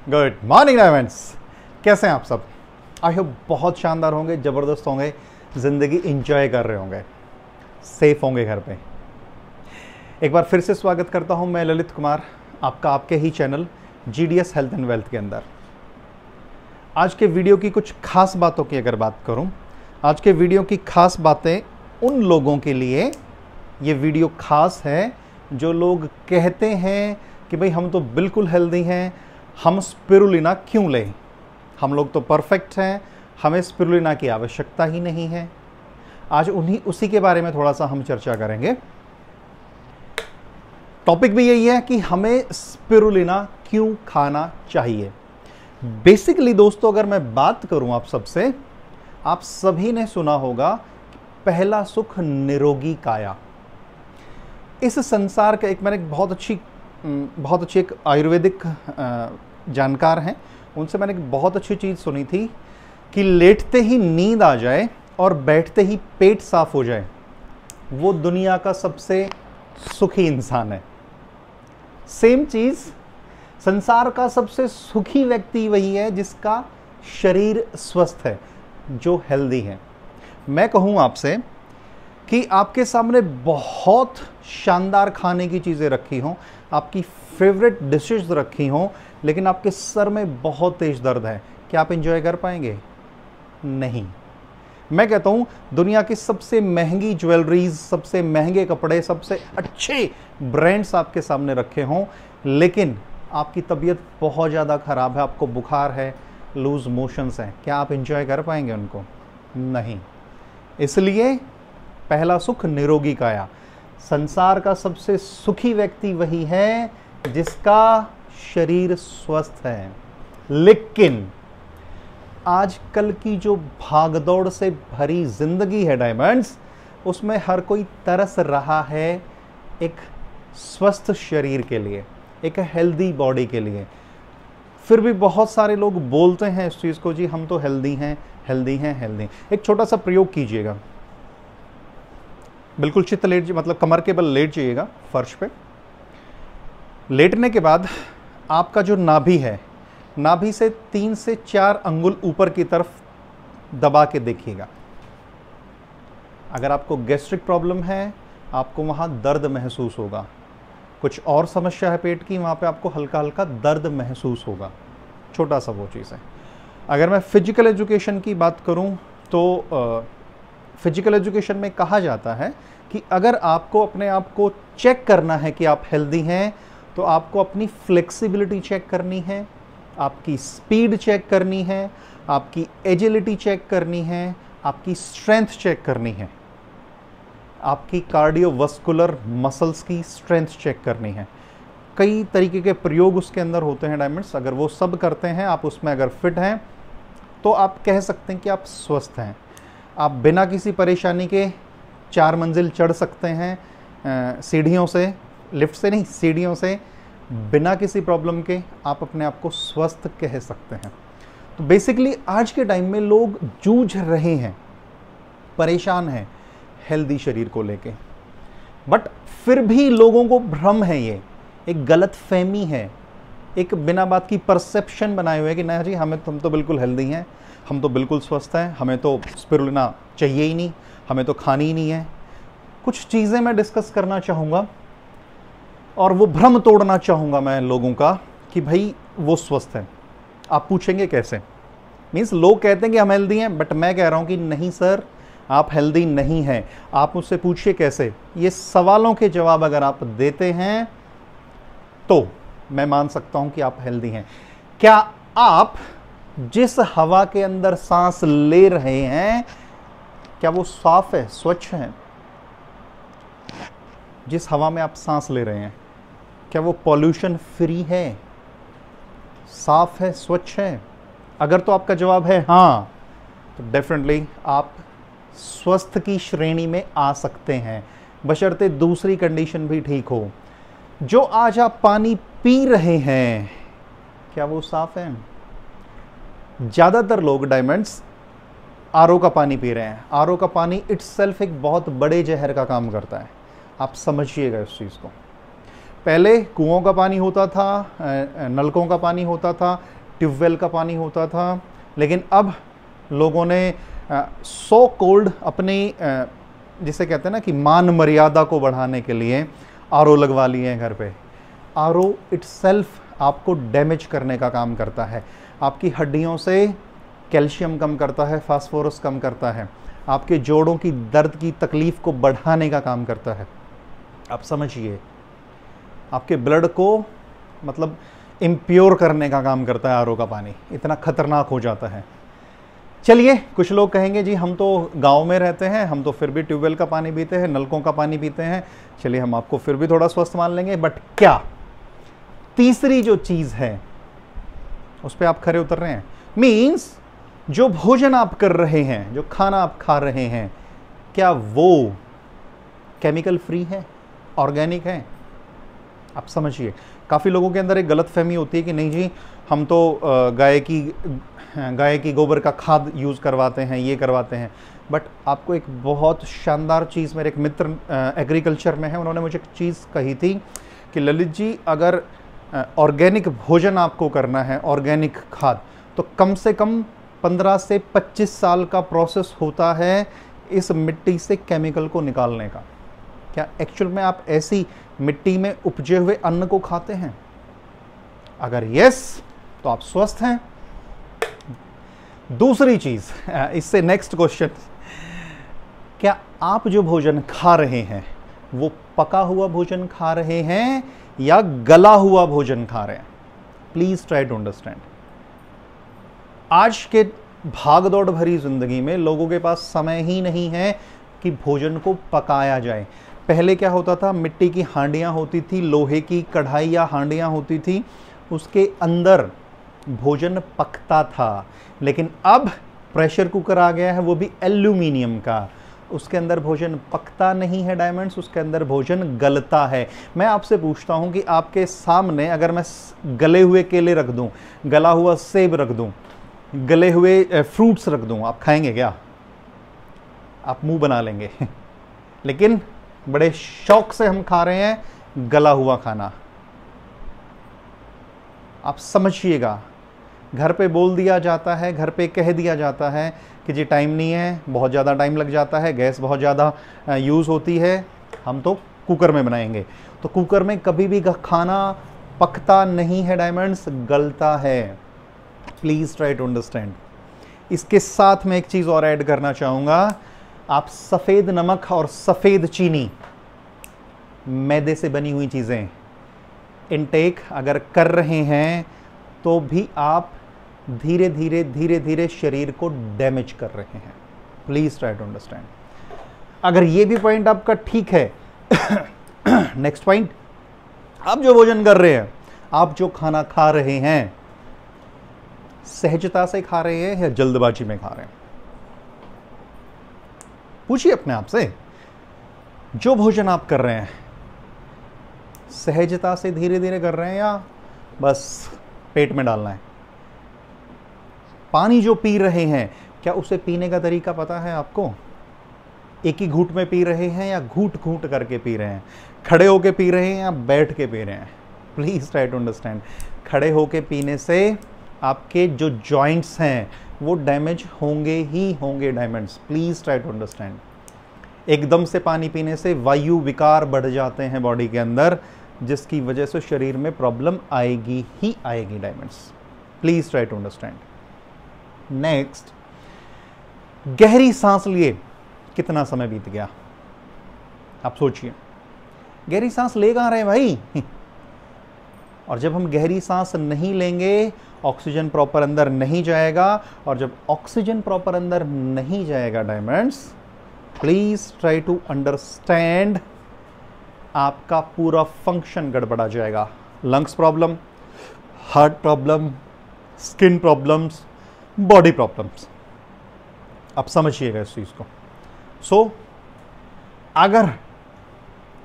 Good morning diamonds, कैसे हैं आप सब। आई होप बहुत शानदार होंगे, ज़बरदस्त होंगे, ज़िंदगी इंजॉय कर रहे होंगे, सेफ होंगे घर पे। एक बार फिर से स्वागत करता हूं मैं ललित कुमार, आपका आपके ही channel GDS health and wealth के अंदर। आज के वीडियो की कुछ खास बातों की अगर बात करूं, आज के वीडियो की खास बातें उन लोगों के लिए ये वीडियो खास है जो लोग कहते हैं कि भाई हम तो बिल्कुल हेल्दी हैं, हम स्पिरुलिना क्यों लें, हम लोग तो परफेक्ट हैं, हमें स्पिरुलिना की आवश्यकता ही नहीं है। आज उसी के बारे में थोड़ा सा हम चर्चा करेंगे। टॉपिक भी यही है कि हमें स्पिरुलिना क्यों खाना चाहिए। बेसिकली दोस्तों, अगर मैं बात करूं आप सबसे, आप सभी ने सुना होगा पहला सुख निरोगी काया। इस संसार का मैंने बहुत अच्छी एक आयुर्वेदिक जानकार हैं, उनसे मैंने एक बहुत अच्छी चीज़ सुनी थी कि लेटते ही नींद आ जाए और बैठते ही पेट साफ हो जाए, वो दुनिया का सबसे सुखी इंसान है। सेम चीज़, संसार का सबसे सुखी व्यक्ति वही है जिसका शरीर स्वस्थ है, जो हेल्दी है। मैं कहूँ आपसे कि आपके सामने बहुत शानदार खाने की चीज़ें रखी हों, आपकी फेवरेट डिशेस रखी हों, लेकिन आपके सर में बहुत तेज दर्द है, क्या आप एंजॉय कर पाएंगे? नहीं। मैं कहता हूँ दुनिया की सबसे महंगी ज्वेलरीज, सबसे महंगे कपड़े, सबसे अच्छे ब्रांड्स आपके सामने रखे हों, लेकिन आपकी तबीयत बहुत ज़्यादा ख़राब है, आपको बुखार है, लूज मोशंस हैं, क्या आप एंजॉय कर पाएंगे उनको? नहीं। इसलिए पहला सुख निरोगी काया। संसार का सबसे सुखी व्यक्ति वही है जिसका शरीर स्वस्थ है। लेकिन आजकल की जो भागदौड़ से भरी जिंदगी है डायमंड्स, उसमें हर कोई तरस रहा है एक स्वस्थ शरीर के लिए, एक हेल्दी बॉडी के लिए। फिर भी बहुत सारे लोग बोलते हैं इस चीज़ को, जी हम तो हेल्दी हैं, हेल्दी हैं, हेल्दी। एक छोटा सा प्रयोग कीजिएगा, बिल्कुल चित्त लेट, मतलब कमर के बल लेट जाइएगा फर्श पे। लेटने के बाद आपका जो नाभि है, नाभि से 3 से 4 अंगुल ऊपर की तरफ दबा के देखिएगा। अगर आपको गैस्ट्रिक प्रॉब्लम है, आपको वहाँ दर्द महसूस होगा। कुछ और समस्या है पेट की, वहाँ पे आपको हल्का हल्का दर्द महसूस होगा। छोटा सा वो चीज़ है। अगर मैं फिजिकल एजुकेशन की बात करूँ तो फिजिकल एजुकेशन में कहा जाता है कि अगर आपको अपने आप को चेक करना है कि आप हेल्दी हैं, तो आपको अपनी फ्लेक्सिबिलिटी चेक करनी है, आपकी स्पीड चेक करनी है, आपकी एजिलिटी चेक करनी है, आपकी स्ट्रेंथ चेक करनी है, आपकी कार्डियोवास्कुलर मसल्स की स्ट्रेंथ चेक करनी है। कई तरीके के प्रयोग उसके अंदर होते हैं डायमंड्स। अगर वो सब करते हैं, आप उसमें अगर फिट हैं, तो आप कह सकते हैं कि आप स्वस्थ हैं। आप बिना किसी परेशानी के 4 मंजिल चढ़ सकते हैं सीढ़ियों से, लिफ्ट से नहीं, सीढ़ियों से, बिना किसी प्रॉब्लम के आप अपने आप को स्वस्थ कह सकते हैं। तो बेसिकली आज के टाइम में लोग जूझ रहे हैं, परेशान हैं हेल्दी शरीर को लेके, बट फिर भी लोगों को भ्रम है, ये एक गलत फहमी है, एक बिना बात की परसेप्शन बनाए हुए कि नहीं जी हम तो बिल्कुल हेल्दी हैं, हम तो बिल्कुल स्वस्थ हैं, हमें तो स्पिरुलिना चाहिए ही नहीं, हमें तो खानी ही नहीं है। कुछ चीज़ें मैं डिस्कस करना चाहूँगा और वो भ्रम तोड़ना चाहूँगा मैं लोगों का कि भाई वो स्वस्थ है। आप पूछेंगे कैसे? मीन्स लोग कहते हैं कि हम हेल्दी हैं, बट मैं कह रहा हूँ कि नहीं सर, आप हेल्दी नहीं हैं। आप मुझसे पूछिए कैसे। ये सवालों के जवाब अगर आप देते हैं तो मैं मान सकता हूँ कि आप हेल्दी हैं। क्या आप जिस हवा के अंदर सांस ले रहे हैं, क्या वो साफ है, स्वच्छ है? जिस हवा में आप सांस ले रहे हैं, क्या वो पॉल्यूशन फ्री है, साफ है, स्वच्छ है? अगर तो आपका जवाब है हाँ, तो डेफिनेटली आप स्वस्थ की श्रेणी में आ सकते हैं, बशर्ते दूसरी कंडीशन भी ठीक हो। जो आज आप पानी पी रहे हैं, क्या वो साफ है? ज़्यादातर लोग डायमंड्स आरओ का पानी पी रहे हैं। आरओ का पानी इट्सेल्फ एक बहुत बड़े जहर का काम करता है, आप समझिएगा इस चीज़ को। पहले कुओं का पानी होता था, नलकों का पानी होता था, ट्यूबवेल का पानी होता था, लेकिन अब लोगों ने सो कोल्ड अपनी जिसे कहते हैं ना कि मान मर्यादा को बढ़ाने के लिए आरओ लगवा लिए हैं घर पे। आरओ इटसेल्फ आपको डैमेज करने का काम करता है, आपकी हड्डियों से कैल्शियम कम करता है, फास्फोरस कम करता है, आपके जोड़ों की दर्द की तकलीफ को बढ़ाने का काम करता है। आप समझिए, आपके ब्लड को मतलब इम्प्योर करने का काम करता है आरओ का पानी, इतना खतरनाक हो जाता है। चलिए, कुछ लोग कहेंगे जी हम तो गांव में रहते हैं, हम तो फिर भी ट्यूबवेल का पानी पीते हैं, नलकों का पानी पीते हैं, चलिए हम आपको फिर भी थोड़ा स्वस्थ मान लेंगे। बट क्या तीसरी जो चीज़ है उस पर आप खरे उतर रहे हैं? मीन्स जो भोजन आप कर रहे हैं, जो खाना आप खा रहे हैं, क्या वो केमिकल फ्री है, ऑर्गेनिक है? आप समझिए, काफ़ी लोगों के अंदर एक गलत फहमी होती है कि नहीं जी हम तो गाय की गोबर का खाद यूज़ करवाते हैं, ये करवाते हैं। बट आपको एक बहुत शानदार चीज़, मेरे एक मित्र एग्रीकल्चर में है, उन्होंने मुझे एक चीज़ कही थी कि ललित जी अगर ऑर्गेनिक भोजन आपको करना है, ऑर्गेनिक खाद, तो कम से कम 15 से 25 साल का प्रोसेस होता है इस मिट्टी से केमिकल को निकालने का। क्या एक्चुअल में आप ऐसी मिट्टी में उपजे हुए अन्न को खाते हैं? अगर यस, तो आप स्वस्थ हैं। दूसरी चीज, इससे नेक्स्ट क्वेश्चन, क्या आप जो भोजन खा रहे हैं वो पका हुआ भोजन खा रहे हैं या गला हुआ भोजन खा रहे हैं? Please try to understand. आज के भागदौड़ भरी जिंदगी में लोगों के पास समय ही नहीं है कि भोजन को पकाया जाए। पहले क्या होता था, मिट्टी की हांडियां होती थी, लोहे की कढ़ाई या हांडियां होती थी, उसके अंदर भोजन पकता था। लेकिन अब प्रेशर कुकर आ गया है, वो भी एल्यूमिनियम का, उसके अंदर भोजन पकता नहीं है डायमंड्स, उसके अंदर भोजन गलता है। मैं आपसे पूछता हूं कि आपके सामने अगर मैं गले हुए केले रख दूं, गला हुआ सेब रख दूं, गले हुए फ्रूट्स रख दूं, आप खाएंगे क्या? आप मुंह बना लेंगे। लेकिन बड़े शौक से हम खा रहे हैं गला हुआ खाना। आप समझिएगा, घर पे बोल दिया जाता है, घर पे कह दिया जाता है कि जी टाइम नहीं है, बहुत ज़्यादा टाइम लग जाता है, गैस बहुत ज़्यादा यूज़ होती है, हम तो कुकर में बनाएंगे। तो कुकर में कभी भी खाना पकता नहीं है डायमंड्स, गलता है। Please try to understand. इसके साथ मैं एक चीज़ और ऐड करना चाहूँगा, आप सफ़ेद नमक और सफ़ेद चीनी, मैदे से बनी हुई चीज़ें इनटेक अगर कर रहे हैं तो भी आप धीरे धीरे शरीर को डैमेज कर रहे हैं। Please try to understand. अगर ये भी पॉइंट आपका ठीक है, नेक्स्ट पॉइंट, आप जो भोजन कर रहे हैं, आप जो खाना खा रहे हैं, सहजता से खा रहे हैं या जल्दबाजी में खा रहे हैं? पूछिए अपने आप से, जो भोजन आप कर रहे हैं सहजता से धीरे धीरे कर रहे हैं या बस पेट में डालना है? पानी जो पी रहे हैं, क्या उसे पीने का तरीका पता है आपको? एक ही घूंट में पी रहे हैं या घूंट घूंट करके पी रहे हैं? खड़े होके पी रहे हैं या बैठ के पी रहे हैं? Please try to understand. खड़े होके पीने से आपके जो जॉइंट्स हैं वो डैमेज होंगे ही होंगे diamonds. Please try to understand. एकदम से पानी पीने से वायु विकार बढ़ जाते हैं बॉडी के अंदर, जिसकी वजह से शरीर में प्रॉब्लम आएगी ही आएगी diamonds. Please try to understand. Next, गहरी सांस लिए कितना समय बीत गया? आप सोचिए, गहरी सांस ले कहां रहे भाई? और जब हम गहरी सांस नहीं लेंगे, ऑक्सीजन प्रॉपर अंदर नहीं जाएगा, और जब ऑक्सीजन प्रॉपर अंदर नहीं जाएगा diamonds, please try to understand, आपका पूरा फंक्शन गड़बड़ा जाएगा। Lungs problem, heart problem, skin problems, body problems. आप समझिएगा इस चीज को। सो अगर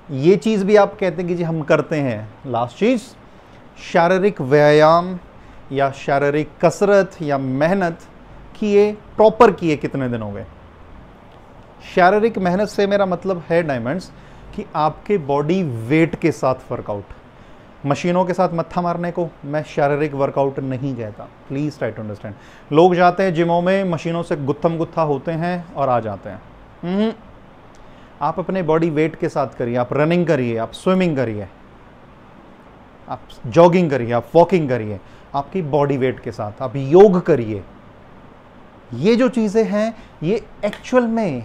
ये चीज भी आप कहते हैं कि जी हम करते हैं, लास्ट चीज, शारीरिक व्यायाम या शारीरिक कसरत या मेहनत किए, प्रॉपर किए कितने दिन हो गए? शारीरिक मेहनत से मेरा मतलब है डायमंड्स कि आपके बॉडी वेट के साथ वर्कआउट। मशीनों के साथ मत्था मारने को मैं शारीरिक वर्कआउट नहीं कहता, प्लीज़ ट्राई टू अंडरस्टैंड। लोग जाते हैं जिमों में, मशीनों से गुत्थम गुत्था होते हैं और आ जाते हैं। आप अपने बॉडी वेट के साथ करिए, आप रनिंग करिए, आप स्विमिंग करिए, आप जॉगिंग करिए, आप वॉकिंग करिए आपकी बॉडी वेट के साथ, आप योग करिए। ये जो चीज़ें हैं ये एक्चुअल में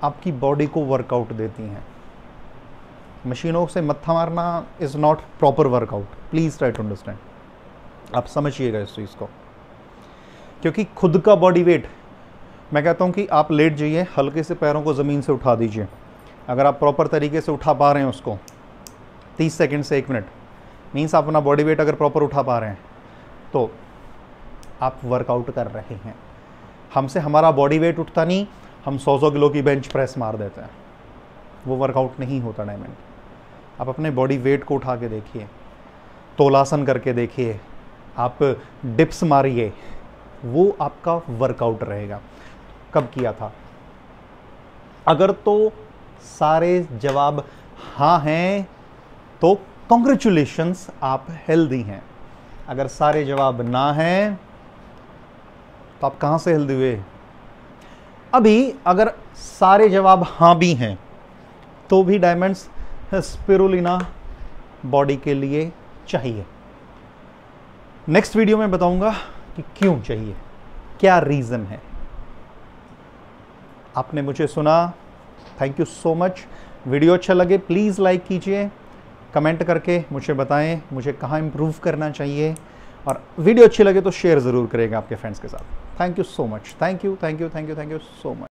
आपकी बॉडी को वर्कआउट देती हैं। मशीनों से मत्था मारना is not proper workout, please try to understand. आप समझिएगा इस चीज़ को, क्योंकि खुद का बॉडी वेट, मैं कहता हूँ कि आप लेट जाइए, हल्के से पैरों को ज़मीन से उठा दीजिए। अगर आप प्रॉपर तरीके से उठा पा रहे हैं उसको 30 सेकंड से 1 मिनट, मीन्स आप अपना बॉडी वेट अगर प्रॉपर उठा पा रहे हैं तो आप वर्कआउट कर रहे हैं। हमसे हमारा बॉडी वेट उठता नहीं, हम 100 किलो की बेंच प्रेस मार देते हैं, वो वर्कआउट नहीं होता डायमंड। आप अपने बॉडी वेट को उठा के देखिए, तोलासन करके देखिए, आप डिप्स मारिए, वो आपका वर्कआउट रहेगा। कब किया था? अगर तो सारे जवाब हाँ हैं तो कॉन्ग्रेचुलेशंस, आप हेल्दी हैं। अगर सारे जवाब ना हैं तो आप कहाँ से हेल्दी हुए? अभी अगर सारे जवाब हाँ भी हैं तो भी डायमंड्स स्पिरुलिना बॉडी के लिए चाहिए। नेक्स्ट वीडियो में बताऊंगा कि क्यों चाहिए, क्या रीज़न है। आपने मुझे सुना, thank you so much. Video अच्छा लगे प्लीज़ लाइक कीजिए, कमेंट करके मुझे बताएं मुझे कहाँ इम्प्रूव करना चाहिए, और वीडियो अच्छी लगे तो शेयर ज़रूर करेगा आपके फ्रेंड्स के साथ। Thank you so much, thank you so much.